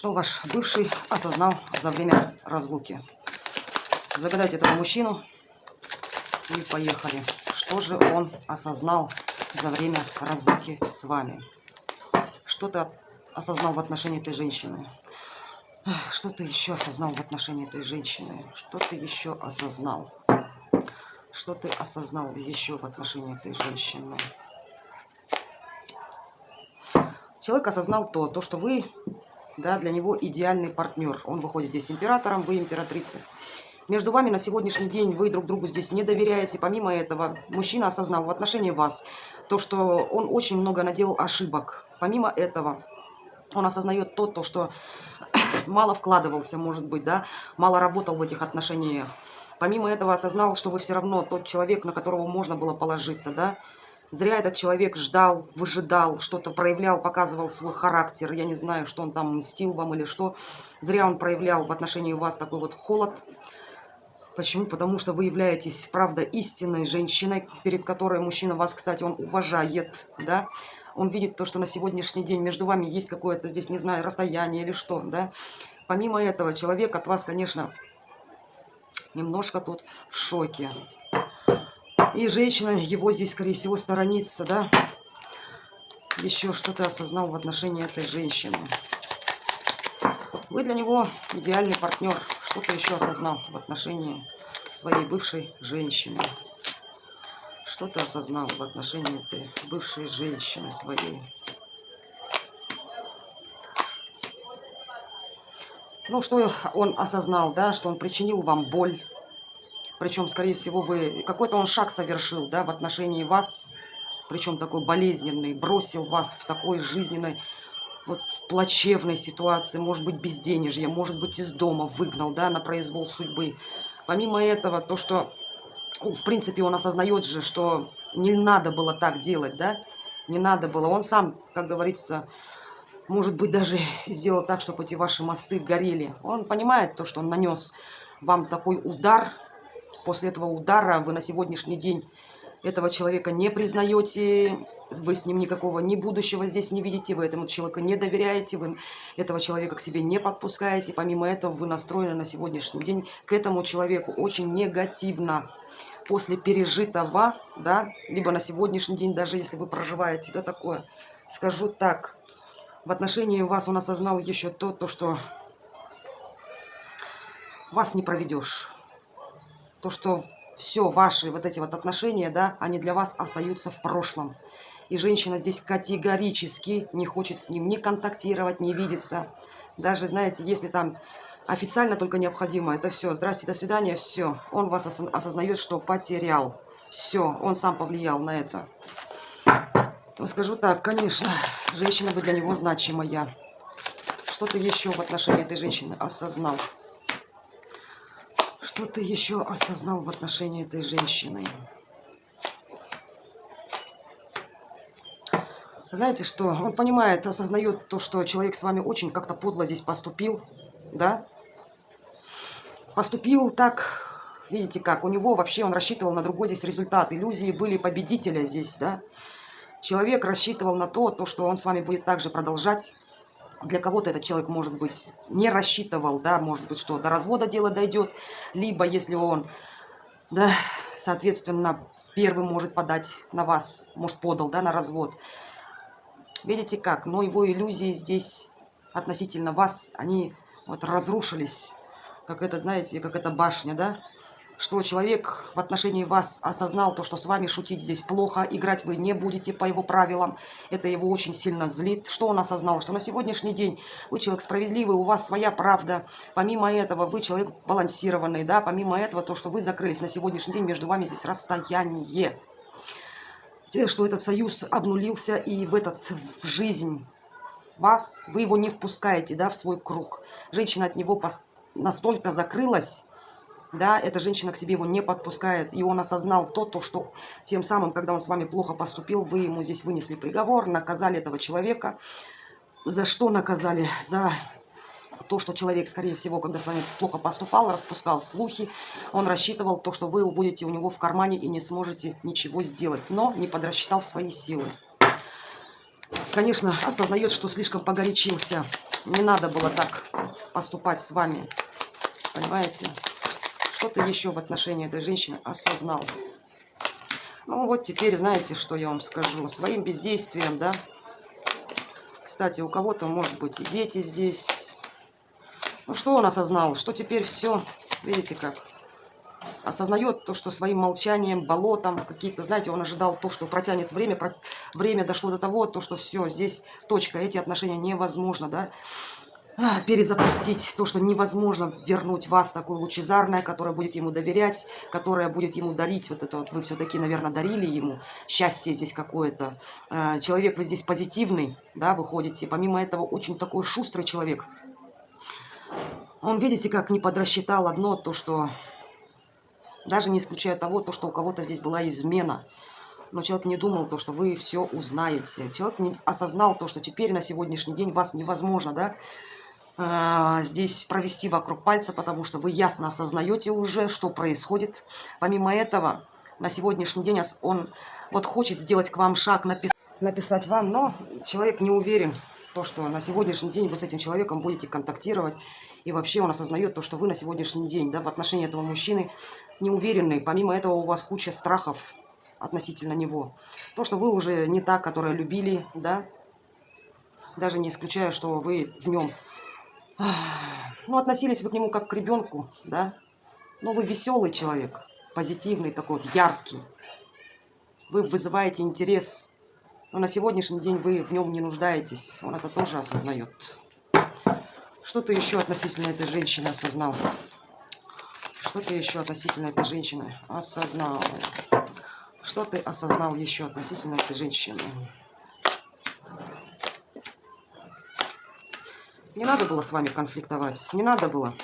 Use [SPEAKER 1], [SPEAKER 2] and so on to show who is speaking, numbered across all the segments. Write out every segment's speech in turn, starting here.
[SPEAKER 1] Что ваш бывший осознал за время разлуки? Загадайте этого мужчину и поехали. Что же он осознал за время разлуки с вами? Что ты осознал в отношении этой женщины? Что ты еще осознал в отношении этой женщины? Что ты еще осознал? Что ты осознал еще в отношении этой женщины? Человек осознал то, что вы, да, для него идеальный партнер. Он выходит здесь императором, вы императрица. Между вами на сегодняшний день вы друг другу здесь не доверяете. Помимо этого, мужчина осознал в отношении вас то, что он очень много наделал ошибок. Помимо этого, он осознает то, что мало вкладывался, может быть, да, мало работал в этих отношениях. Помимо этого, осознал, что вы все равно тот человек, на которого можно было положиться, да. Зря этот человек ждал, выжидал, что-то проявлял, показывал свой характер. Я не знаю, что он там мстил вам или что. Зря он проявлял в отношении вас такой вот холод. Почему? Потому что вы являетесь, правда, истинной женщиной, перед которой мужчина вас, кстати, он уважает, да. Он видит то, что на сегодняшний день между вами есть какое-то здесь, не знаю, расстояние или что, да. Помимо этого, человек от вас, конечно, немножко тут в шоке. И женщина его здесь, скорее всего, сторонится, да. Еще что-то осознал в отношении этой женщины. Вы для него идеальный партнер. Что-то еще осознал в отношении своей бывшей женщины. Что-то осознал в отношении этой бывшей женщины своей. Ну, что он осознал, да, что он причинил вам боль. Причем, скорее всего, вы какой-то он шаг совершил, да, в отношении вас. Причем такой болезненный, бросил вас в такой жизненной, вот в плачевной ситуации, может быть, безденежье, может быть, из дома выгнал, да, на произвол судьбы. Помимо этого, то, что, в принципе, он осознает же, что не надо было так делать, да, не надо было. Он сам, как говорится, может быть, даже сделал так, чтобы эти ваши мосты горели. Он понимает то, что он нанес вам такой удар. После этого удара вы на сегодняшний день этого человека не признаете, вы с ним никакого ни будущего здесь не видите, вы этому человеку не доверяете, вы этого человека к себе не подпускаете. Помимо этого, вы настроены на сегодняшний день к этому человеку очень негативно. После пережитого, да, либо на сегодняшний день, даже если вы проживаете, да, такое, скажу так, в отношении вас он осознал еще то, что вас не проведешь. То, что все ваши вот эти вот отношения, да, они для вас остаются в прошлом. И женщина здесь категорически не хочет с ним ни контактировать, ни видеться. Даже, знаете, если там официально только необходимо, это все, здрасте, до свидания, все. Он вас осознает, что потерял. Все, он сам повлиял на это. Ну, скажу так, конечно, женщина бы для него значимая. Что ты еще в отношении этой женщины осознал? Что ты еще осознал в отношении этой женщины? Знаете что? Он понимает, осознает то, что человек с вами очень как-то подло здесь поступил, да? Поступил так, видите как, у него вообще он рассчитывал на другой здесь результат. Иллюзии были победителя здесь, да? Человек рассчитывал на то, что он с вами будет также продолжать. Для кого-то этот человек, может быть, не рассчитывал, да, может быть, что до развода дело дойдет, либо если он, да, соответственно, первым может подать на вас, может, подал, да, на развод. Видите как, но его иллюзии здесь относительно вас, они вот разрушились, как это, знаете, как эта башня, да, что человек в отношении вас осознал то, что с вами шутить здесь плохо, играть вы не будете по его правилам. Это его очень сильно злит. Что он осознал? Что на сегодняшний день вы человек справедливый, у вас своя правда. Помимо этого, вы человек балансированный, да. Помимо этого, то, что вы закрылись на сегодняшний день, между вами здесь расстояние. Что этот союз обнулился, и в жизнь вас, вы его не впускаете, да, в свой круг. Женщина от него настолько закрылась, да, эта женщина к себе его не подпускает, и он осознал то, что тем самым, когда он с вами плохо поступил, вы ему здесь вынесли приговор, наказали этого человека. За что наказали? За то, что человек, скорее всего, когда с вами плохо поступал, распускал слухи, он рассчитывал то, что вы будете у него в кармане и не сможете ничего сделать, но не подрасчитал свои силы. конечно, осознает, что слишком погорячился. Не надо было так поступать с вами. Понимаете? Что-то еще в отношении этой женщины осознал. Ну вот теперь, знаете, что я вам скажу? Своим бездействием, да? Кстати, у кого-то, может быть, и дети здесь. Ну что он осознал? Что теперь все, видите как? Осознает то, что своим молчанием, болотом, какие-то, знаете, он ожидал то, что протянет время. Время дошло до того, то, что все, здесь точка, эти отношения невозможно, да? Перезапустить, то, что невозможно вернуть вас такое лучезарное, которое будет ему доверять, которое будет ему дарить, вот это вот вы все-таки, наверное, дарили ему счастье здесь какое-то. Человек вы здесь позитивный, да, выходите, помимо этого очень такой шустрый человек. Он, видите, как не подрасчитал одно, то, что, даже не исключая того, то, что у кого-то здесь была измена, но человек не думал то, что вы все узнаете. Человек не осознал то, что теперь на сегодняшний день вас невозможно, да, здесь провести вокруг пальца, потому что вы ясно осознаете уже, что происходит. Помимо этого, на сегодняшний день он вот хочет сделать к вам шаг, написать вам, но человек не уверен, то, что на сегодняшний день вы с этим человеком будете контактировать. И вообще он осознает то, что вы на сегодняшний день, да, в отношении этого мужчины не уверены. Помимо этого у вас куча страхов относительно него. То, что вы уже не та, которая любили, да, даже не исключая, что вы в нем... Ну, относились вы к нему как к ребенку, да? Но вы веселый человек, позитивный такой вот, яркий. Вы вызываете интерес. Но на сегодняшний день вы в нем не нуждаетесь. Он это тоже осознает. Что ты еще относительно этой женщины осознал? Что ты еще относительно этой женщины осознал? Что ты осознал еще относительно этой женщины? Не надо было с вами конфликтовать, не надо было.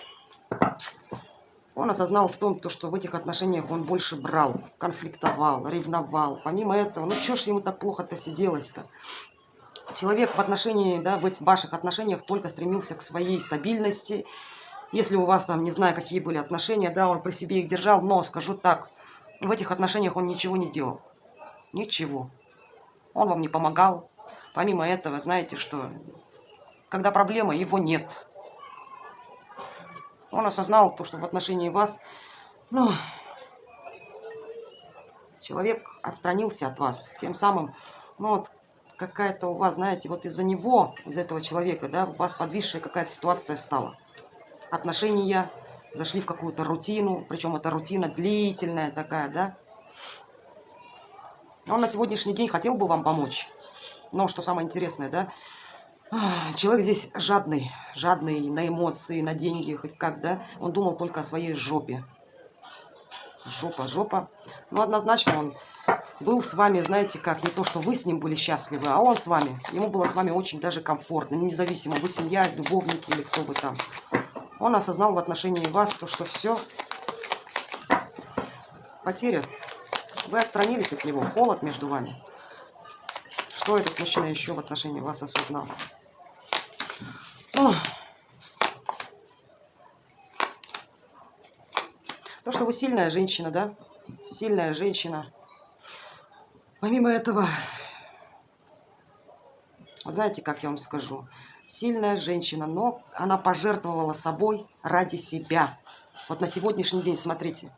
[SPEAKER 1] Он осознал в том, что в этих отношениях он больше брал, конфликтовал, ревновал. Помимо этого, ну что ж ему так плохо-то сиделось-то? Человек в отношении, да, в ваших отношениях только стремился к своей стабильности. Если у вас там, не знаю, какие были отношения, да, он при себе их держал, но, скажу так, в этих отношениях он ничего не делал. Ничего. Он вам не помогал. Помимо этого, знаете, что... Когда проблема, его нет. Он осознал то, что в отношении вас, ну, человек отстранился от вас. Тем самым, ну, вот какая-то у вас, знаете, вот из-за него, из этого человека, да, у вас подвисшая какая-то ситуация стала. Отношения зашли в какую-то рутину, причем эта рутина длительная такая, да. Он на сегодняшний день хотел бы вам помочь. Но, что самое интересное, да, человек здесь жадный на эмоции, на деньги, хоть как, да? Он думал только о своей жопе. Жопа. Ну, однозначно он был с вами, знаете как, не то, что вы с ним были счастливы, а он с вами. Ему было с вами очень даже комфортно, независимо, вы семья, любовники или кто вы там. Он осознал в отношении вас то, что все, потеря. Вы отстранились от него, холод между вами. Что этот мужчина еще в отношении вас осознал? То, что вы сильная женщина, да? Сильная женщина. Помимо этого, знаете, как я вам скажу? Сильная женщина, но она пожертвовала собой ради себя. Вот на сегодняшний день, смотрите.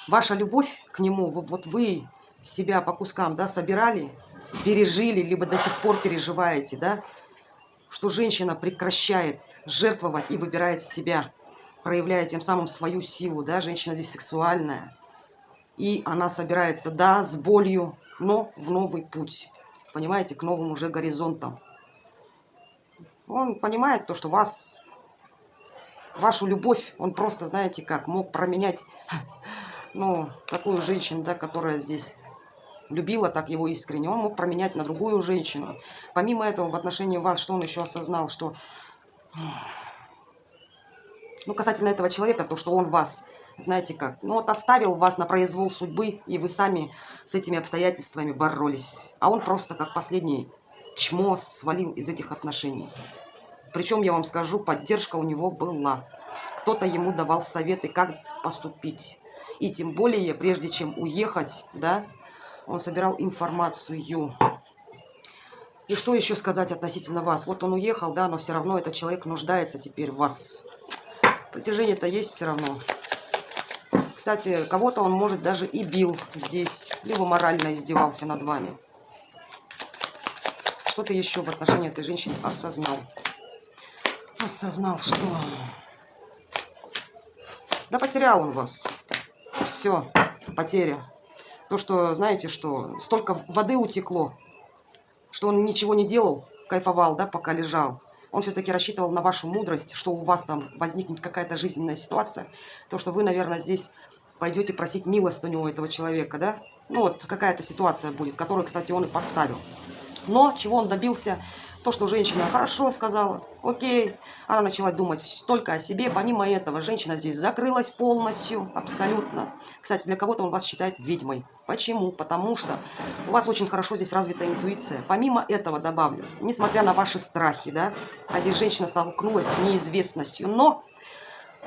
[SPEAKER 1] Ваша любовь к нему, вот вы себя по кускам, да, собирали, пережили, либо до сих пор переживаете, да? Что женщина прекращает жертвовать и выбирает себя, проявляя тем самым свою силу, да, женщина здесь сексуальная, и она собирается, да, с болью, но в новый путь, понимаете, к новым уже горизонтам. Он понимает то, что вашу любовь, он просто, знаете как, мог променять, ну, такую женщину, да, которая здесь... любила так его искренне, он мог променять на другую женщину. Помимо этого, в отношении вас, что он еще осознал, что... Ну, касательно этого человека, то, что он вас, знаете как, ну, вот оставил вас на произвол судьбы, и вы сами с этими обстоятельствами боролись. А он просто, как последний чмо, свалил из этих отношений. Причем, я вам скажу, поддержка у него была. Кто-то ему давал советы, как поступить. И тем более, прежде чем уехать, да, он собирал информацию. И что еще сказать относительно вас? Вот он уехал, да, но все равно этот человек нуждается теперь в вас. Притяжение-то есть все равно. Кстати, кого-то он, может, даже и бил здесь, либо морально издевался над вами. Что ты еще в отношении этой женщины осознал? Осознал, что... Да потерял он вас. Все, потеря. То, что, знаете, что столько воды утекло, что он ничего не делал, кайфовал, да, пока лежал. Он все-таки рассчитывал на вашу мудрость, что у вас там возникнет какая-то жизненная ситуация. То, что вы, наверное, здесь пойдете просить милостыню у этого человека, да. Ну вот какая-то ситуация будет, которую, кстати, он и поставил. Но чего он добился? То, что женщина хорошо сказала, окей, она начала думать только о себе. Помимо этого, женщина здесь закрылась полностью, абсолютно. Кстати, для кого-то он вас считает ведьмой. Почему? Потому что у вас очень хорошо здесь развита интуиция. Помимо этого, добавлю, несмотря на ваши страхи, да, а здесь женщина столкнулась с неизвестностью, но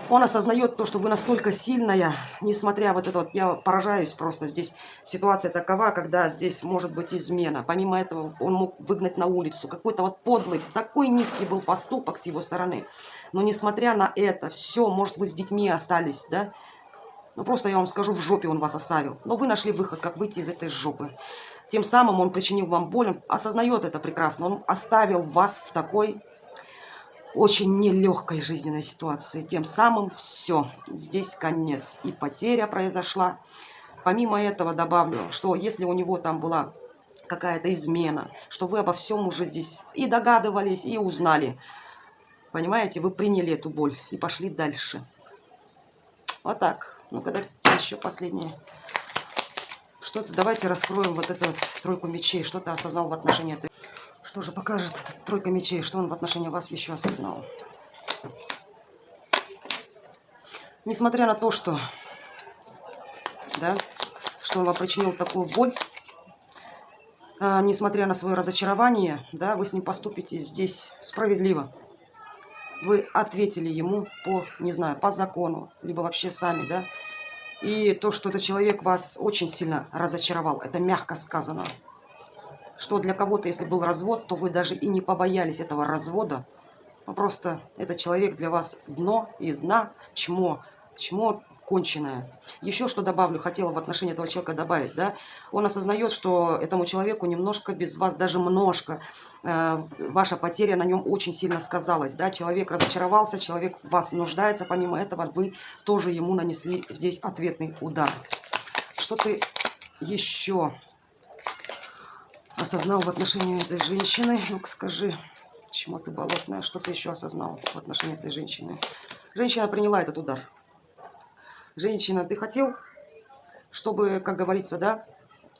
[SPEAKER 1] он осознает то, что вы настолько сильная, несмотря вот это вот, я поражаюсь просто, здесь ситуация такова, когда здесь может быть измена. Помимо этого, он мог выгнать на улицу. Какой-то вот подлый, такой низкий был поступок с его стороны. Но несмотря на это, все, может, вы с детьми остались, да? Ну, просто я вам скажу, в жопе он вас оставил. Но вы нашли выход, как выйти из этой жопы. Тем самым он причинил вам боль, он осознает это прекрасно. Он оставил вас в такой... очень нелегкой жизненной ситуации. Тем самым все, здесь конец. И потеря произошла. Помимо этого добавлю, что если у него там была какая-то измена, что вы обо всем уже здесь и догадывались, и узнали. Понимаете, вы приняли эту боль и пошли дальше. Вот так. Ну, когда еще последнее. Что-то давайте раскроем вот эту вот тройку мечей. Что ты осознал в отношении этой... Что же покажет эта тройка мечей, что он в отношении вас еще осознал? Несмотря на то, что, да, что он вам причинил такую боль, несмотря на свое разочарование, да, вы с ним поступите здесь справедливо. Вы ответили ему по, не знаю, по закону, либо вообще сами, да. И то, что этот человек вас очень сильно разочаровал, это мягко сказано. Что для кого-то, если был развод, то вы даже и не побоялись этого развода. Ну, просто этот человек для вас дно из дна, чмо конченое. Еще что добавлю, хотела в отношении этого человека добавить, да. Он осознает, что этому человеку немножко без вас, даже немножко, ваша потеря на нем очень сильно сказалась, да. Человек разочаровался, человек в вас нуждается, помимо этого вы тоже ему нанесли здесь ответный удар. Что ты еще... осознал в отношении этой женщины? Ну-ка скажи, чему ты болотная, что ты еще осознал в отношении этой женщины? Женщина приняла этот удар. Женщина, ты хотел, чтобы, как говорится, да,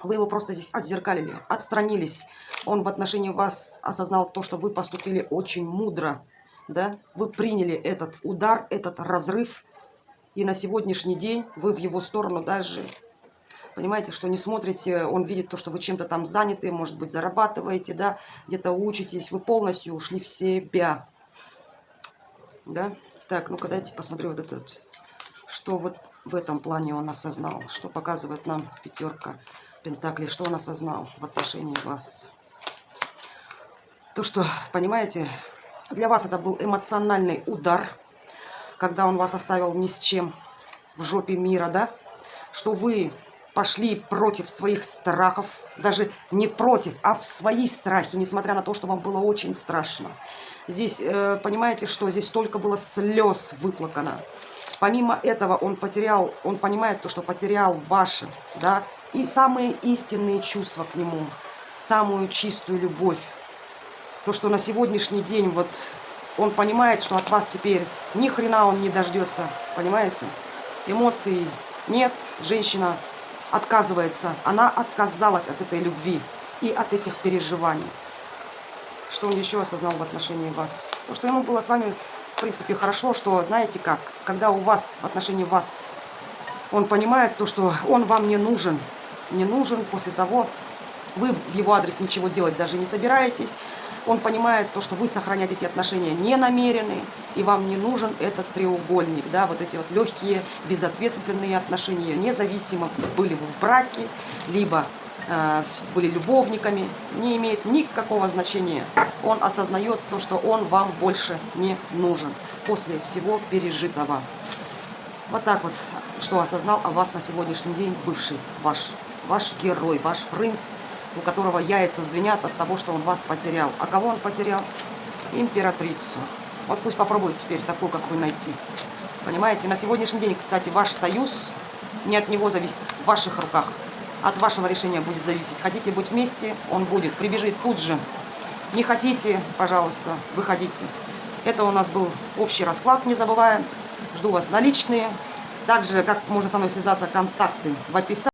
[SPEAKER 1] вы его просто здесь отзеркалили, отстранились. Он в отношении вас осознал то, что вы поступили очень мудро, да, вы приняли этот удар, этот разрыв, и на сегодняшний день вы в его сторону даже... Понимаете, что не смотрите, он видит то, что вы чем-то там заняты, может быть, зарабатываете, да, где-то учитесь, вы полностью ушли в себя. Да? Так, ну-ка дайте посмотрю вот это вот, что вот в этом плане он осознал, что показывает нам пятерка пентаклей, что он осознал в отношении вас. То, что, понимаете, для вас это был эмоциональный удар, когда он вас оставил ни с чем в жопе мира, да, что вы... пошли против своих страхов, даже не против, а в свои страхи, несмотря на то, что вам было очень страшно. Здесь, понимаете, что здесь столько было слез выплакано. Помимо этого он потерял, он понимает то, что потерял ваши, да, и самые истинные чувства к нему, самую чистую любовь. То, что на сегодняшний день вот он понимает, что от вас теперь ни хрена он не дождется, понимаете? Эмоций нет, женщина отказывается, она отказалась от этой любви и от этих переживаний. Что он еще осознал в отношении вас? То, что ему было с вами, в принципе, хорошо, что, знаете как, когда у вас, в отношении вас, он понимает то, что он вам не нужен после того, вы в его адрес ничего делать даже не собираетесь, он понимает то, что вы сохранять эти отношения не намерены, и вам не нужен этот треугольник, да, вот эти вот легкие, безответственные отношения, независимо, были вы в браке, либо были любовниками, не имеет никакого значения. Он осознает то, что он вам больше не нужен после всего пережитого. Вот так вот, что осознал о вас на сегодняшний день бывший ваш герой, ваш принц, у которого яйца звенят от того, что он вас потерял. А кого он потерял? Императрицу. Вот пусть попробует теперь такую, как вы, найти. Понимаете, на сегодняшний день, кстати, ваш союз не от него зависит, в ваших руках. От вашего решения будет зависеть. Хотите быть вместе, он будет, прибежит тут же. Не хотите, пожалуйста, выходите. Это у нас был общий расклад, не забываем. Жду вас на личные. Также, как можно со мной связаться, контакты в описании.